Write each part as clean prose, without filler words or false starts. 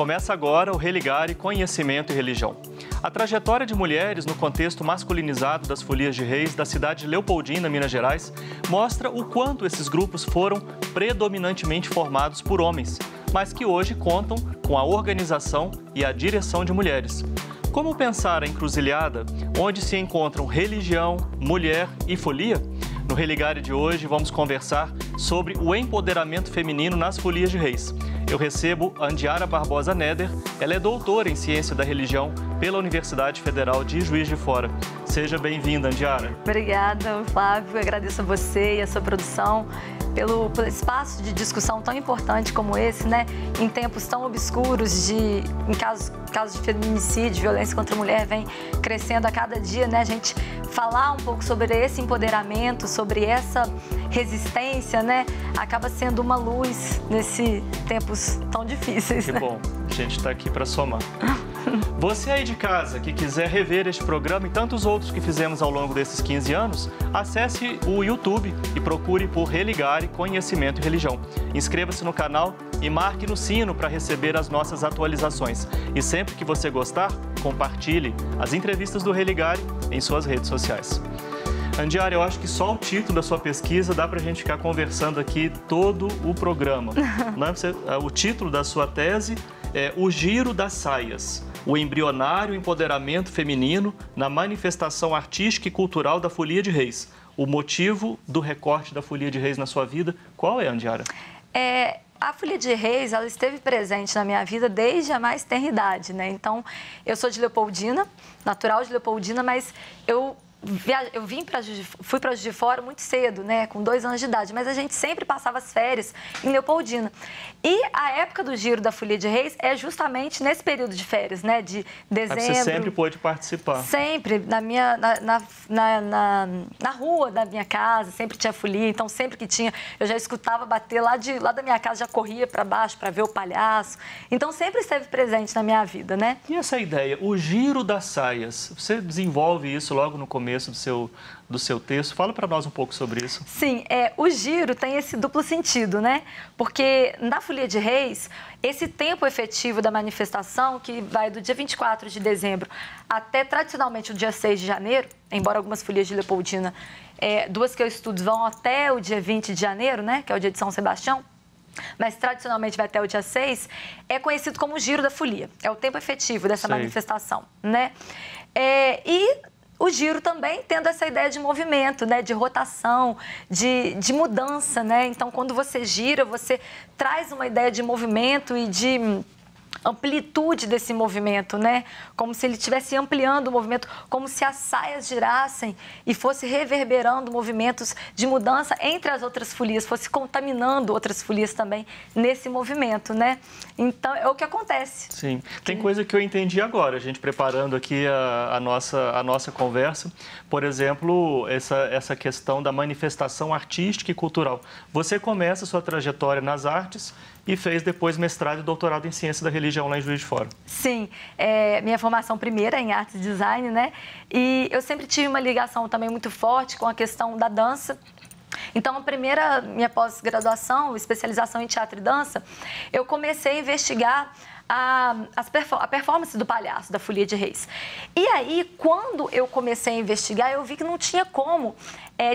Começa agora o Religare Conhecimento e Religião. A trajetória de mulheres no contexto masculinizado das Folias de Reis da cidade de Leopoldina, Minas Gerais, mostra o quanto esses grupos foram predominantemente formados por homens, mas que hoje contam com a organização e a direção de mulheres. Como pensar a encruzilhada onde se encontram religião, mulher e folia? No Religare de hoje vamos conversar sobre o empoderamento feminino nas Folias de Reis. Eu recebo Andiara Barbosa Neder, ela é doutora em Ciência da Religião pela Universidade Federal de Juiz de Fora. Seja bem-vinda, Andiara. Obrigada, Flávio. Eu agradeço a você e a sua produção pelo espaço de discussão tão importante como esse, né? Em tempos tão obscuros, em casos de feminicídio, violência contra a mulher, vem crescendo a cada dia, né? A gente falar um pouco sobre esse empoderamento, sobre essa resistência, né? Acaba sendo uma luz nesses tempos tão difíceis. Que né? bom, a gente está aqui para somar. Você aí de casa que quiser rever este programa e tantos outros que fizemos ao longo desses 15 anos, acesse o YouTube e procure por Religare Conhecimento e Religião. Inscreva-se no canal e marque no sino para receber as nossas atualizações. E sempre que você gostar, compartilhe as entrevistas do Religare em suas redes sociais. Andiara, eu acho que só o título da sua pesquisa dá para a gente ficar conversando aqui todo o programa. O título da sua tese é O Giro das Saias, o embrionário empoderamento feminino na manifestação artística e cultural da Folia de Reis. O motivo do recorte da Folia de Reis na sua vida, qual é, Andiara? A Folia de Reis, ela esteve presente na minha vida desde a mais tenra idade, né? Então, eu sou de Leopoldina, natural de Leopoldina, mas fui para Juiz de Fora muito cedo, né, com 2 anos de idade, mas a gente sempre passava as férias em Leopoldina. E a época do Giro da Folia de Reis é justamente nesse período de férias, né, de dezembro. Você sempre pôde participar? Sempre, na rua da minha casa, sempre tinha folia, então sempre que tinha, eu já escutava bater lá da minha casa, já corria para baixo para ver o palhaço. Então sempre esteve presente na minha vida, né? E essa ideia, o Giro das Saias, você desenvolve isso logo no começo do seu texto. Fala para nós um pouco sobre isso. Sim, o giro tem esse duplo sentido, né? Porque na Folia de Reis, esse tempo efetivo da manifestação, que vai do dia 24 de dezembro até tradicionalmente o dia 6 de janeiro, embora algumas folias de Leopoldina, 2 que eu estudo, vão até o dia 20 de janeiro, né? Que é o dia de São Sebastião, mas tradicionalmente vai até o dia 6, é conhecido como o Giro da Folia. É o tempo efetivo dessa manifestação, né? E o giro também tendo essa ideia de movimento, né, de rotação, de mudança, né? Então, quando você gira, você traz uma ideia de movimento e de amplitude desse movimento, né? Como se ele estivesse ampliando o movimento, como se as saias girassem e fosse reverberando movimentos de mudança entre as outras folias, fosse contaminando outras folias também nesse movimento, né? Então, é o que acontece. Sim. Tem coisa que eu entendi agora, a gente preparando aqui a nossa conversa. Por exemplo, essa questão da manifestação artística e cultural. Você começa a sua trajetória nas artes e fez depois mestrado e doutorado em Ciência da Religião lá em Juiz de Fora. Sim, minha formação primeira é em Artes e Design, né? E eu sempre tive uma ligação também muito forte com a questão da dança. Então, minha pós-graduação, especialização em teatro e dança, eu comecei a investigar a performance do palhaço, da Folia de Reis. E aí, quando eu comecei a investigar, eu vi que não tinha como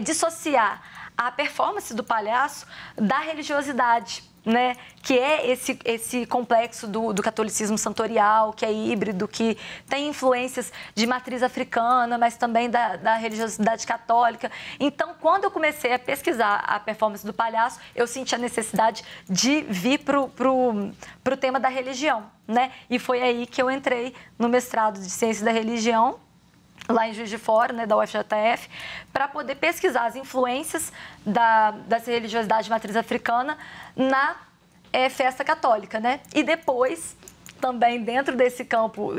dissociar a performance do palhaço da religiosidade, né? Que é esse complexo do catolicismo santorial, que é híbrido, que tem influências de matriz africana, mas também da religiosidade católica. Então, quando eu comecei a pesquisar a performance do palhaço, eu senti a necessidade de vir pro tema da religião, né? E foi aí que eu entrei no mestrado de Ciência da Religião, lá em Juiz de Fora, né, da UFJF, para poder pesquisar as influências dessa religiosidade de matriz africana na festa católica, né? E depois, também dentro desse campo,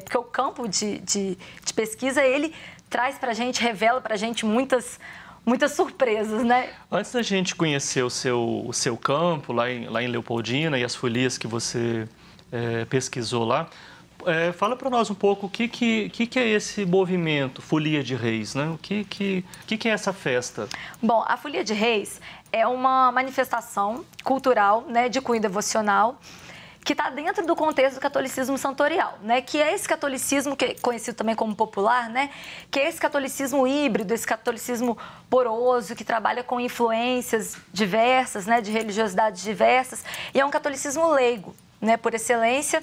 porque o campo de pesquisa, ele traz para a gente, revela para a gente muitas surpresas, né? Antes da gente conhecer o seu campo lá em Leopoldina e as folias que você pesquisou lá, fala para nós um pouco o que é esse movimento Folia de Reis, né? O que é essa festa? Bom, a Folia de Reis é uma manifestação cultural, né, de cunho devocional, que está dentro do contexto do catolicismo santorial, né? Que é esse catolicismo, que é conhecido também como popular, né? Que é esse catolicismo híbrido, esse catolicismo poroso, que trabalha com influências diversas, né? De religiosidades diversas, e é um catolicismo leigo, né, por excelência,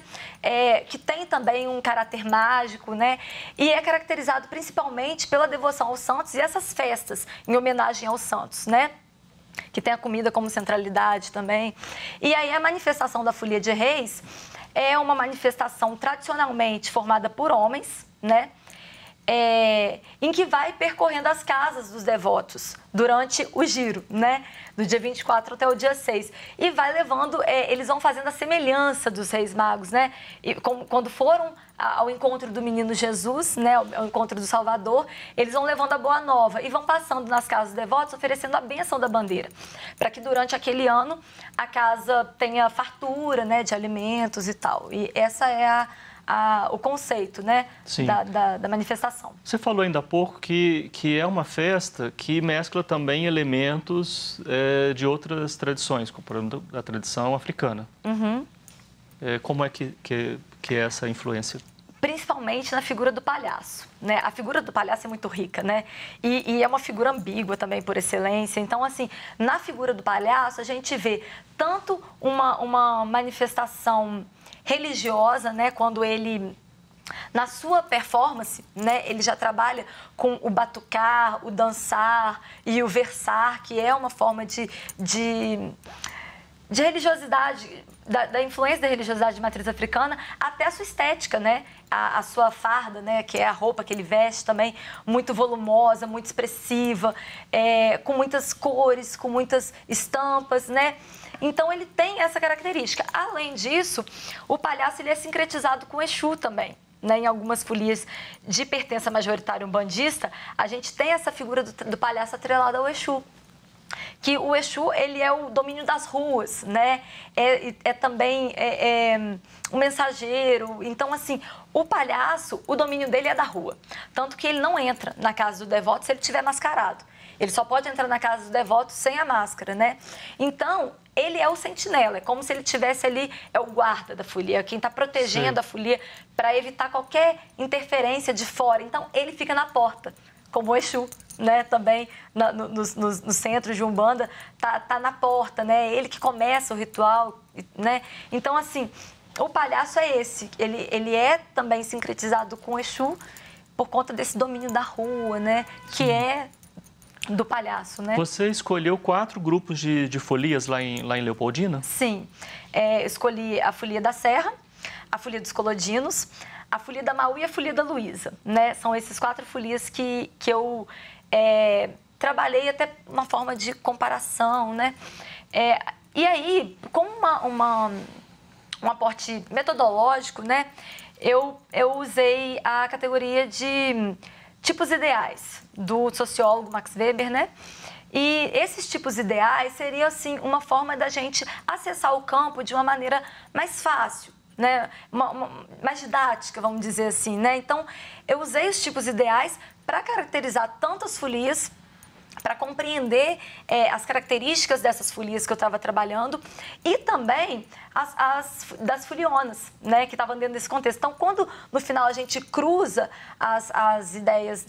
que tem também um caráter mágico, né, e é caracterizado principalmente pela devoção aos santos e essas festas em homenagem aos santos, né, que tem a comida como centralidade também. E aí a manifestação da Folia de Reis é uma manifestação tradicionalmente formada por homens, né, em que vai percorrendo as casas dos devotos durante o giro, né? Do dia 24 até o dia 6. E vai levando, eles vão fazendo a semelhança dos Reis Magos, né? E quando foram ao encontro do menino Jesus, né? Ao encontro do Salvador, eles vão levando a boa nova e vão passando nas casas dos devotos, oferecendo a bênção da bandeira, para que durante aquele ano a casa tenha fartura, né? De alimentos e tal. E essa é o conceito, né, da manifestação. Você falou ainda há pouco que é uma festa que mescla também elementos de outras tradições, como por exemplo a tradição africana. Uhum. Como é que é essa influência? Principalmente na figura do palhaço, né? A figura do palhaço é muito rica, né? E é uma figura ambígua também, por excelência. Então, assim, na figura do palhaço, a gente vê tanto uma manifestação religiosa, né? Quando ele, na sua performance, né? Ele já trabalha com o batucar, o dançar e o versar, que é uma forma de religiosidade, da influência da religiosidade de matriz africana, até a sua estética, né? A sua farda, né? Que é a roupa que ele veste também, muito volumosa, muito expressiva, com muitas cores, com muitas estampas, né? Então, ele tem essa característica. Além disso, o palhaço ele é sincretizado com o Exu também. Né? Em algumas folias de pertença majoritária umbandista, a gente tem essa figura do palhaço atrelada ao Exu. Que o Exu, ele é o domínio das ruas, né? Também um mensageiro. Então, assim, o palhaço, o domínio dele é da rua. Tanto que ele não entra na casa do devoto se ele estiver mascarado. Ele só pode entrar na casa do devoto sem a máscara, né? Então, ele é o sentinela, é como se ele tivesse ali, é o guarda da folia, quem está protegendo a folia para evitar qualquer interferência de fora. Então, ele fica na porta, como o Exu, né? Também no centro de Umbanda, tá na porta, né? Ele que começa o ritual, né? Então, assim, o palhaço é esse, ele é também sincretizado com o Exu por conta desse domínio da rua, né? Que é do palhaço, né? Você escolheu 4 grupos de folias lá em Leopoldina? Sim. Escolhi a Folia da Serra, a Folia dos Colodinos, a Folia da Maú e a Folia da Luísa, né? São esses 4 folias que eu trabalhei até uma forma de comparação, né? E aí, com um aporte metodológico, né? Eu usei a categoria de tipos ideais do sociólogo Max Weber, né? E esses tipos ideais seriam, assim, uma forma da gente acessar o campo de uma maneira mais fácil, né? Mais didática, vamos dizer assim, né? Então, eu usei os tipos ideais para caracterizar tanto as folias, para compreender as características dessas folias que eu estava trabalhando e também das folionas, né, que estavam dentro desse contexto. Então, quando no final a gente cruza as ideias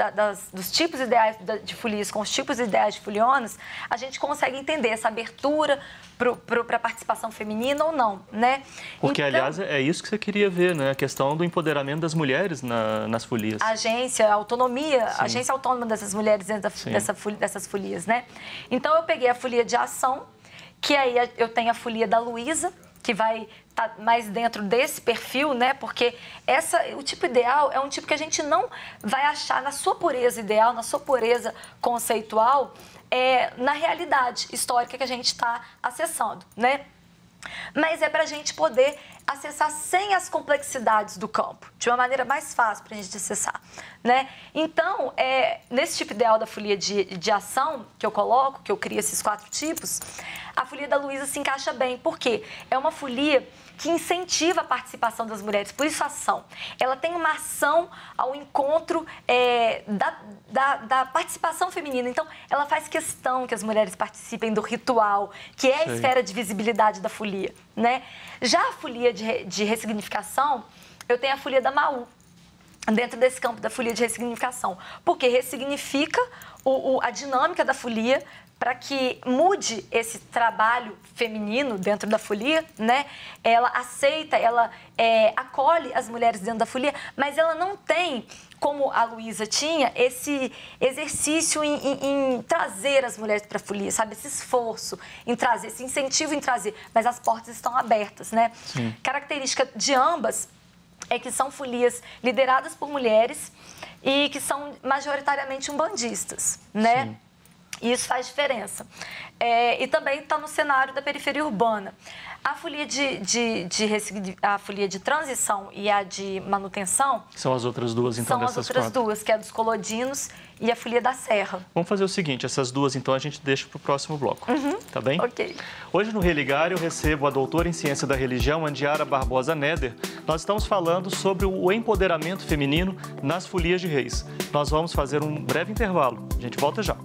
dos tipos ideais de folias com os tipos ideais de folionas, a gente consegue entender essa abertura para a participação feminina ou não, né? Porque, então, aliás, é isso que você queria ver, né? A questão do empoderamento das mulheres nas folias. A agência, a autonomia, a agência autônoma dessas mulheres dentro dessas folias, né? Então, eu peguei a folia de ação, que aí eu tenho a folia da Luísa, que vai estar mais dentro desse perfil, né? Porque o tipo ideal é um tipo que a gente não vai achar na sua pureza ideal, na sua pureza conceitual, na realidade histórica que a gente está acessando, né? Mas é para a gente poder acessar sem as complexidades do campo, de uma maneira mais fácil para a gente acessar, né? Então, nesse tipo ideal da folia de ação que eu coloco, que eu crio esses 4 tipos, a folia da Luísa se encaixa bem, porque é uma folia que incentiva a participação das mulheres, por isso a ação. Ela tem uma ação ao encontro da participação feminina. Então, ela faz questão que as mulheres participem do ritual, que é a esfera de visibilidade da folia, né? Já a folia de ressignificação, eu tenho a folia da Maú, dentro desse campo da folia de ressignificação, porque ressignifica a dinâmica da folia para que mude esse trabalho feminino dentro da folia, né? Ela aceita, ela acolhe as mulheres dentro da folia, mas ela não tem, como a Luísa tinha, esse exercício em trazer as mulheres para a folia, sabe? Esse esforço em trazer, esse incentivo em trazer, mas as portas estão abertas, né? Sim. Característica de ambas é que são folias lideradas por mulheres e que são majoritariamente umbandistas, né? Sim. E isso faz diferença. E também está no cenário da periferia urbana. A folia a folia de transição e a de manutenção... São as outras duas, então, dessas quatro? São as outras duas, que é a dos colodinos e a folia da serra. Vamos fazer o seguinte, essas duas, então, a gente deixa para o próximo bloco, tá bem? Ok. Hoje, no Religar, eu recebo a doutora em Ciência da Religião, Andiara Barbosa Neder. Nós estamos falando sobre o empoderamento feminino nas folias de reis. Nós vamos fazer um breve intervalo. A gente volta já.